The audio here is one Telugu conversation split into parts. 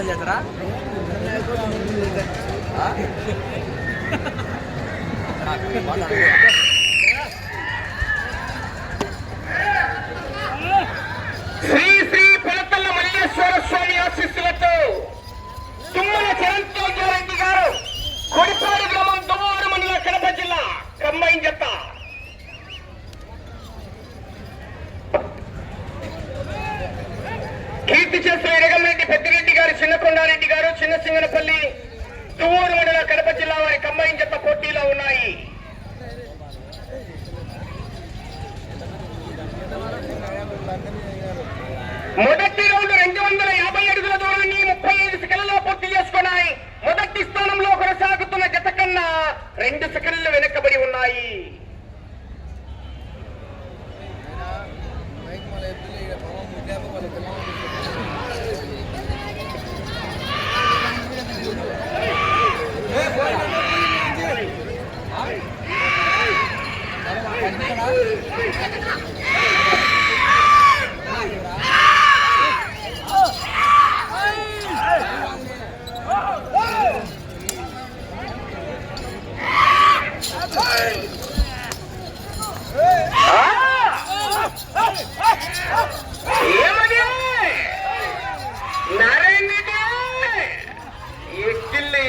చేస్తారా శ్రీ శ్రీ పులతల్ల మల్లేశ్వర స్వామి ఆశీస్సులతో తుమ్మల చరణ్ గారు కొడిపాడు గ్రామం దువ్వూరు మండలం కడప జిల్లా కంబైన్ జత కీర్తి చేసిన ఎరగంరెడ్డి పెద్దిరెడ్డి గారు చిన్నకొండారెడ్డి గారు చిన్న సింగనపల్లి దువ్వూరు మండలం కడప జిల్లా వారి కంబైన్ జత పోటీలో ఉన్నాయి. మొదటి రౌండ్ 250 అడుగుల దూరాన్ని 35 సెకండ్లలో పూర్తి చేసుకున్నాయి. మొదటి స్థానంలో కొనసాగుతున్న జత కన్నా 2 సెకండ్లు వెనకబడి ఉన్నాయి.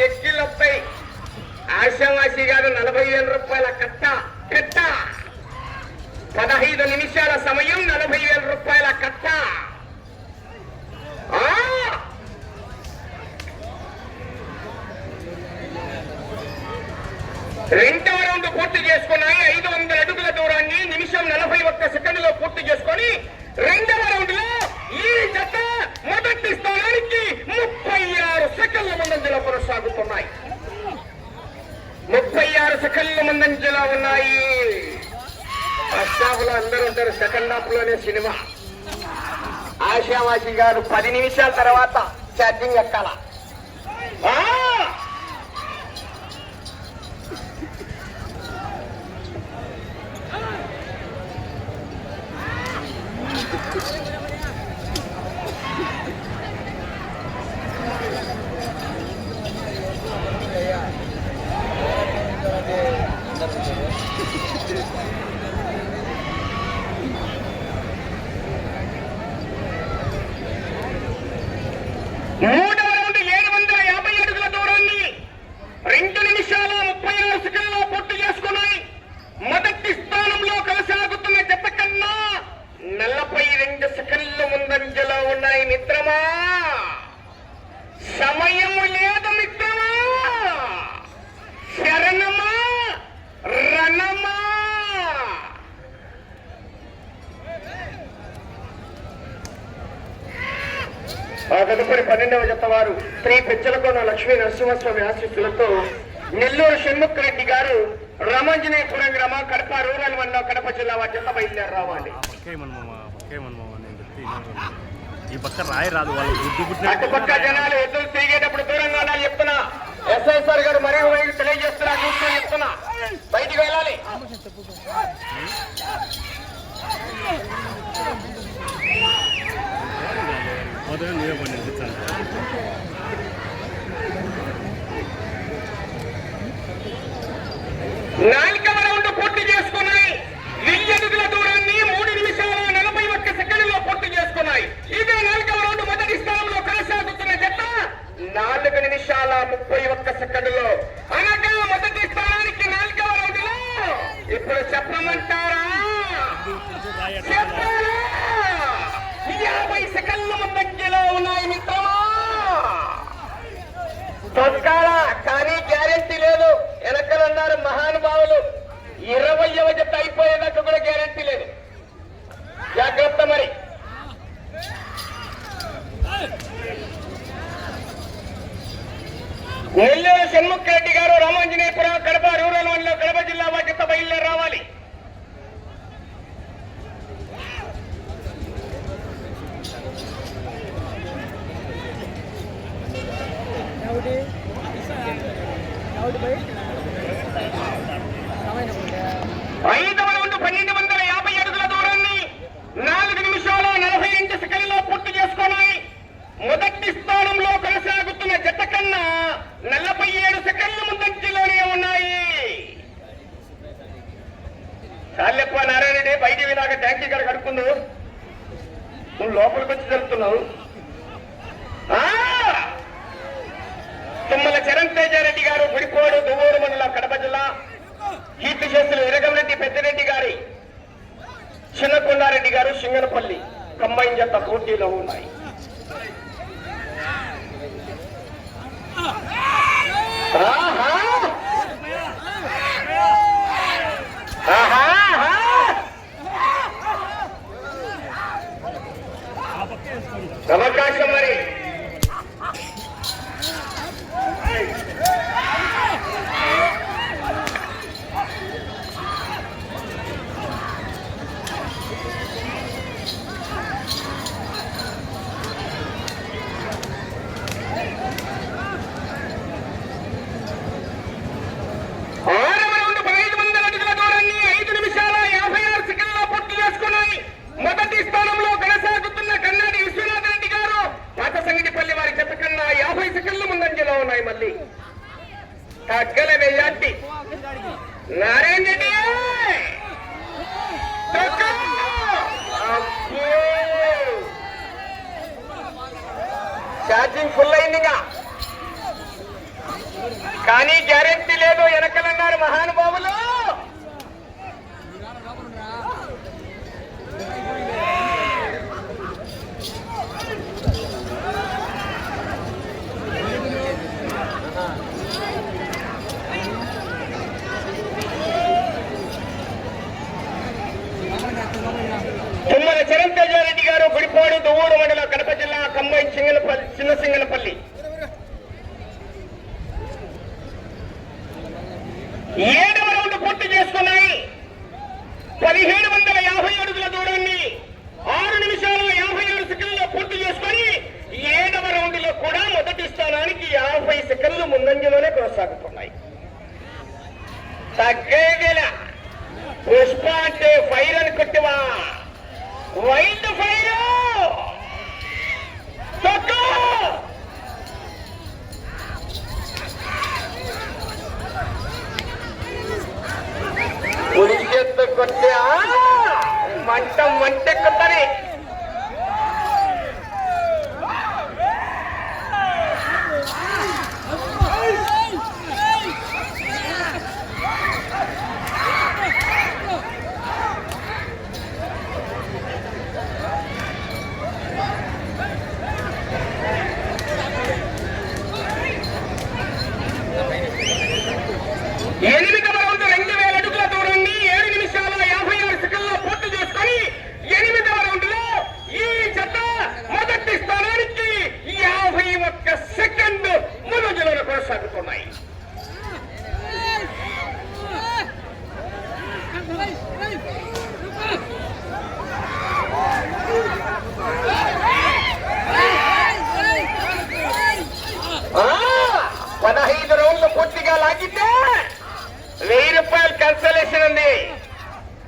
ఎక్కిళ్ళపై ఆశావాసి గారు 40,000 రూపాయల కట్ట 15 నిమిషాల సమయం 40,000 రూపాయల కట్ట. రెండవ రౌండ్ పూర్తి చేసుకున్నాయి. 500 అడుగుల దూరాన్ని నిమిషం 41 సెకండ్లో పూర్తి చేసుకొని రెండవ రౌండ్ లో ఈ జత మొదటి స్థానానికి 36 సెకండ్ల ముందంజలో కొనసాగుతున్నాయి. 36 సెకండ్ల ముందంజలో ఉన్నాయి. ఫస్ట్ హాఫ్ లో అందరూ ఉంటారు, సెకండ్ హాఫ్ లోనే సినిమా. ఆశావాసి గారు 10 నిమిషాల తర్వాత ఛార్జింగ్ ఎక్కాల. మూడవ రౌండ్ 750 అడుగుల దూరాన్ని 2 నిమిషాల 36 సెకండ్లో పూర్తి చేసుకున్నాయి. మొదటి స్థానంలో కొనసాగుతున్న జత కన్నా 42 సెకండ్ల ముందంజలో ఉన్నాయి. మిత్రమా, సమయం లేదు మిత్రమా, శరణమా రణమా. ఆ తదుపరి 12వ జత వారు శ్రీ పెచ్చలకోన లక్ష్మీ నరసింహస్వామి ఆశీస్సులతో నెల్లూరు షణ్ముఖ్ రెడ్డి గారు రామాంజనేయపురం గ్రామం కడప రూరల్ మండలం కడప జిల్లా వారి జత బయలుదేరి రావాలి. అటుపక్క జనాలు ఎద్దులు తిరిగేటప్పుడు దూరంగా ఉండాలి చెప్తున్నా. ఎస్ఐసార్ గారు మరో వైపు తెలియజేస్తున్నా, చూసుకొని చెప్తున్నా, బయటికి వెళ్ళాలి. నాలుగవ రౌండ్ పూర్తి చేసుకున్నాయి. 1000 అడుగుల దూరాన్ని 3 నిమిషాల 41 సెకండ్లో పూర్తి చేసుకున్నాయి. ఇదే 4వ రౌండ్ మొదటి స్థానంలో కొనసాగుతున్న జత 4 నిమిషాల 31 సెకండ్లో. అనగా మొదటి స్థానానికి 4వ రౌండ్ లో ఇప్పుడు చెప్పమంటారా? 50 సెకండ్ల ముందంజలో ఉన్నాయి మిత్రమా. తొక్కాల కానీ గ్యారెంటీ లేదు. వెనకలున్నారు మహానుభావులు. 20వ జత అయిపోయేదాకా కూడా గ్యారెంటీ లేదు. జాగ్రత్త మరి. నెల్లూరు షణ్ముఖ్ రెడ్డి గారు రామాంజనేయపురం కడప రూరల్ మండలం కడప జిల్లా వారి జత బయలుదేరి రావాలి. ఐదవ రౌండ్ 1250 అడుగుల దూరాన్ని 4 నిమిషాల 42 సెకండ్లలో పూర్తి చేసుకున్నాయి. మొదటి స్థానంలో కొనసాగుతున్న జత కన్నా 47 సెకండ్ల ముందంజలోనే ఉన్నాయి. చాలెప్ప నారాయణ బయట వినాక ట్యాంక్ ఇక్కడ కడుక్కుందు, నువ్వు లోపలికి వచ్చి జరుపుతున్నావు. తుమ్మల చరణ్ తేజారెడ్డి గారు గుడికోడు దువ్వూరు మండలం కడప జిల్లా, కీర్తి చేస్తున్న ఎరగంరెడ్డి పెద్దిరెడ్డి గారి చిన్నకొండారెడ్డి గారు సింగనపల్లి కంబైన్ జత పోటీలో ఉన్నాయి. అవకాశం మరి మళ్ళీ తగ్గల వెయ్యంటి నారాయణ రెడ్డి ఛార్జింగ్ ఫుల్ అయిందిగా, కానీ గ్యారెంటీ లేదు వెనకలన్నారు మహానుభావులు. తుమ్మల చరణ్ తేజారెడ్డి గారు గుడిపాడు దువ్వూరు మండలం కడప జిల్లా కంబైన్ చిన్న సింగనపల్లి. 7వ రౌండ్ పూర్తి చేసుకున్నాయి. 1750 అడుగుల దూరాన్ని 6 నిమిషాల 57 సెకండ్లలో పూర్తి చేసుకొని 7వ రౌండ్ లో కూడా మొదటి స్థానానికి 50 సెకండ్లు ముందంజలోనే కొనసాగుతున్నాయి. తగ్గేగల పుష్ప అంటే ఫైర్ అని కొట్టివా, వైల్డ్ ఫైర్ ఉడికెత్తు కొట్టే మంట మంటెక్కుతాయి.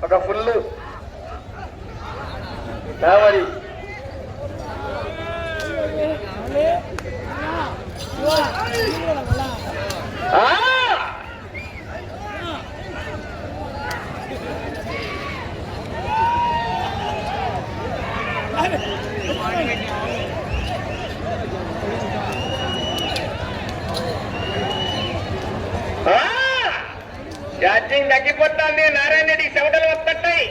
ఒక ఫుల్ మరి ఛార్జింగ్ తగ్గిపోతుంది. నారాయణ రెడ్డి చెమటలు వస్తుంటాయి.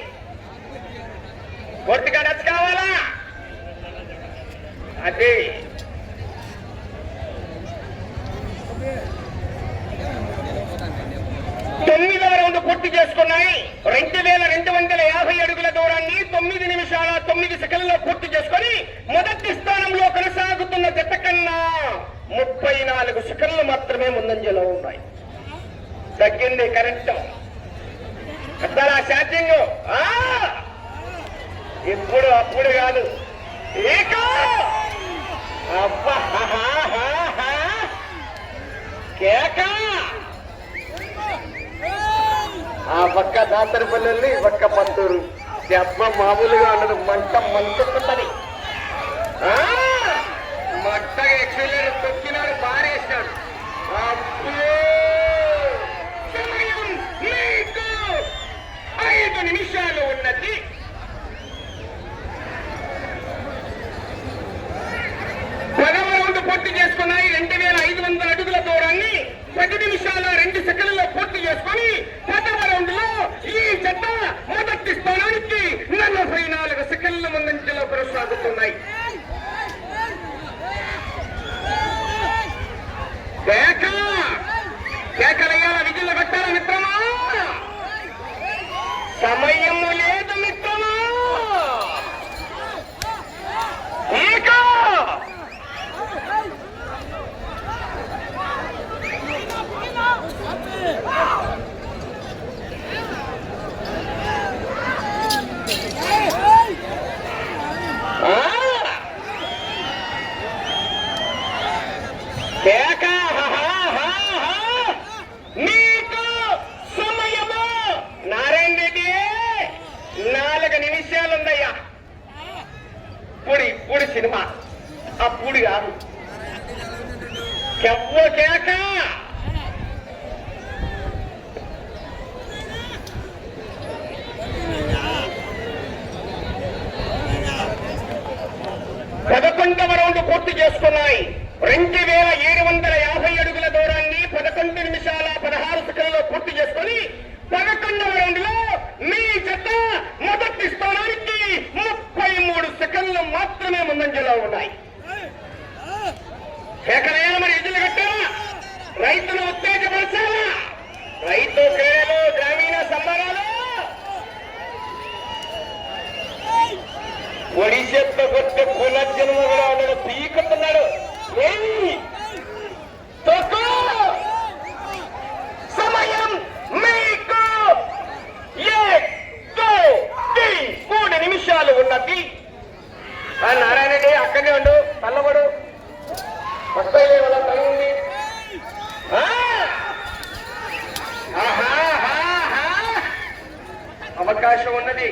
కొట్టుగా డచ్ కావాలా అది. తొమ్మిదవ రౌండ్ పూర్తి చేసుకున్నాయి. 2250 అడుగుల దూరాన్ని 9 నిమిషాల 9 సెకండ్లలో పూర్తి చేసుకొని మొదటి స్థానంలో కొనసాగుతున్న జత కన్నా 34 సెకండ్లు మాత్రమే ముందంజలో ఉన్నాయి. తగ్గింది కరెంట్ అసలు ఆ ఛార్జింగ్ ఇప్పుడు అప్పుడు కాదు. అబ్బా కేక ఆ పక్క దాతరపల్లి ఈ పక్క పంతూరు దెబ్బ మామూలుగా ఉండదు, మంట మంటుకుంటది. మట్టగా ఎక్సలెంట్ తొక్కినాడు, పారేశాడు. సమయం మీకు 5 నిమిషాలు ఉన్నది. రౌండ్ పూర్తి చేసుకున్నాయి. 2500 అడుగుల దూరాన్ని 10 నిమిషాల 2 సెకండ్లలో పూర్తి చేసుకుని 10వ రౌండ్ లో ఈ జత మొదటి స్థానానికి 44 సెకండ్ల ముందంజలో కొనసాగుతున్నాయి. కేకలయ్యాల విధులు కట్టాల మిత్రమా, సమయము లేదు మిత్రమా. మీకు సమయము నారాయణ రెడ్డి 4 నిమిషాలుందయ్యా. పూడి సినిమా ఆ పూడి కాదు, కెవ్వ కేక. పదకొండవ రౌండ్ పూర్తి చేసుకున్నాయి. 2750 అడుగుల దూరాన్ని 11 నిమిషాల 16 సెకండ్లలో పూర్తి చేసుకుని 11వ రౌండ్ లో మీ జత మొదటి స్థానానికి 33 సెకండ్లు మాత్రమే ముందంజలో ఉన్నాయి. కేకలయ్యాల మరి ఎద్దులు కట్టారా, రైతులు ఉత్తేజపరచాలా, రైతు క్రీడలు గ్రామీణ సంబరాలు ఒడిశెత్త కొట్టే పునర్జన్మ కూడా ఉన్నాడు, పీకుతున్నాడు. సమయం మీకు 3 నిమిషాలు ఉన్నది. నారాయణ రెడ్డి అక్కడే ఉండు, తల్లబడు వస్తాయి వాళ్ళ తల్లి. అవకాశం ఉన్నది.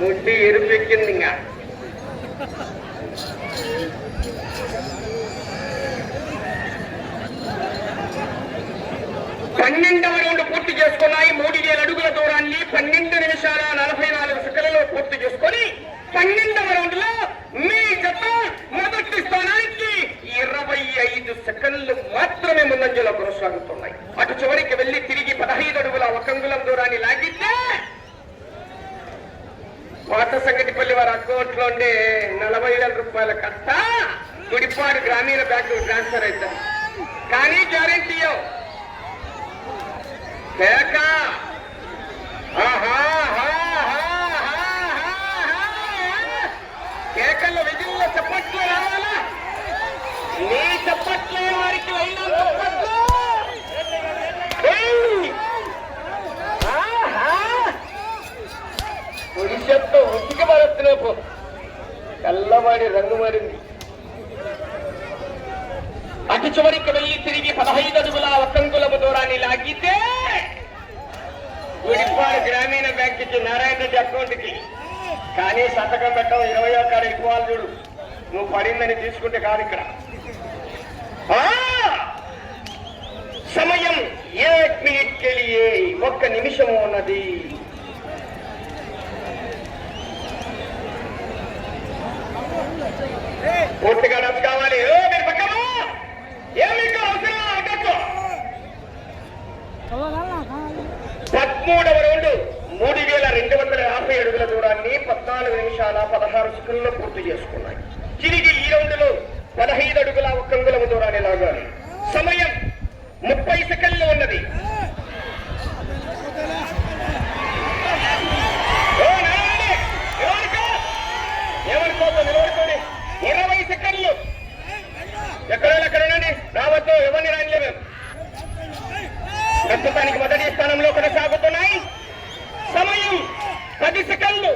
ముడ్డి ఎరుపెక్కింది. ఇంకా 12వ రౌండ్ పూర్తి చేసుకున్నాయి. 3000 అడుగుల దూరాన్ని 12 నిమిషాల 44 సెకండ్లలో పూర్తి చేసుకొని 12వ రౌండ్ లో మీ జత మొదటి స్థానానికి 25 సెకండ్లు మాత్రమే ముందంజలో కొనసాగుతున్నాయి. అటు చివరికి వెళ్లి తిరిగి 15 అడుగుల 1 అంగుళం దూరాన్ని లాగితే పాత సంగటిపల్లి వారి అకౌంట్ లో ఉండే 40,000 రూపాయల కట్ట గుడిపాడు గ్రామీణ బ్యాంకు ట్రాన్స్ఫర్ అవుతుంది. కానీ గ్యారెంటీ కేకల్లో విధుల్లో చప్పట్లు రావాలా, నీ చప్పట్లే వారికి అయినా చప్పట్లు. ఒడిశతో ఉతిక మారుతున్నాపు, తెల్లవాడి రంగు మారింది. అటు చివరికి వెళ్లి తిరిగి 15 అడుగుల 1 అంగుళపు దూరాన్ని లాగితే గుడిపాడు గ్రామీణ బ్యాంక్ ఇచ్చి నారాయణ రెడ్డి అకౌంట్ కి. కానీ సంతకం పెట్టడం 20వ కాడ ఎక్కువ చూడు, నువ్వు పడిందని తీసుకుంటే కాదు. ఇక్కడ సమయం 1 మినిట్ కెలియే 1 నిమిషము ఉన్నది. పూర్తిగా రద్దు కావాలి. మీరు పక్కన ఏమి అవసరం అడ్డచ్చు. 13వ రౌండ్ 3250 అడుగుల దూరాన్ని 14 నిమిషాల 16 సెకండ్లలో పూర్తి చేసుకున్నాయి. తిరిగి ఈ రౌండ్ లో 15 అడుగుల 1 అంగుళం దూరాన్ని లాగాలి. సమయం 30 సెకండ్లు ఉన్నది. ఏమనుకోవద్దు, నిలబడుకోండి. 20 సెకండ్లు. ఎక్కడ ఉండండి, రావద్దు, ఎవరిని ప్రస్తుతానికి మొదటి స్థానంలో కొనసాగుతున్నాయి. సమయం 10 సెకండ్లు.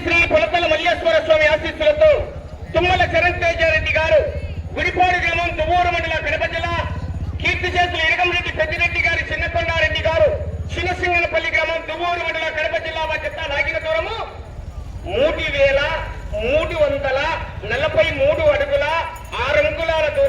శ్రీ పులతల మల్లేశ్వర స్వామి ఆశీస్సులతో తుమ్మల చరణ్ తేజారెడ్డి గారు గుడిపాడు గ్రామం దువ్వూరు మండల కడప జిల్లా, కీర్తిశేషులు ఇరగంరెడ్డి పెద్దిరెడ్డి గారి చిన్నకొండారెడ్డి గారు చిన్నసింగనపల్లి గ్రామం దువ్వూరు మండల కడప జిల్లా చెత్త లాగిన దూరము 3343 అడుగుల 6 అంగుళాల దూరం.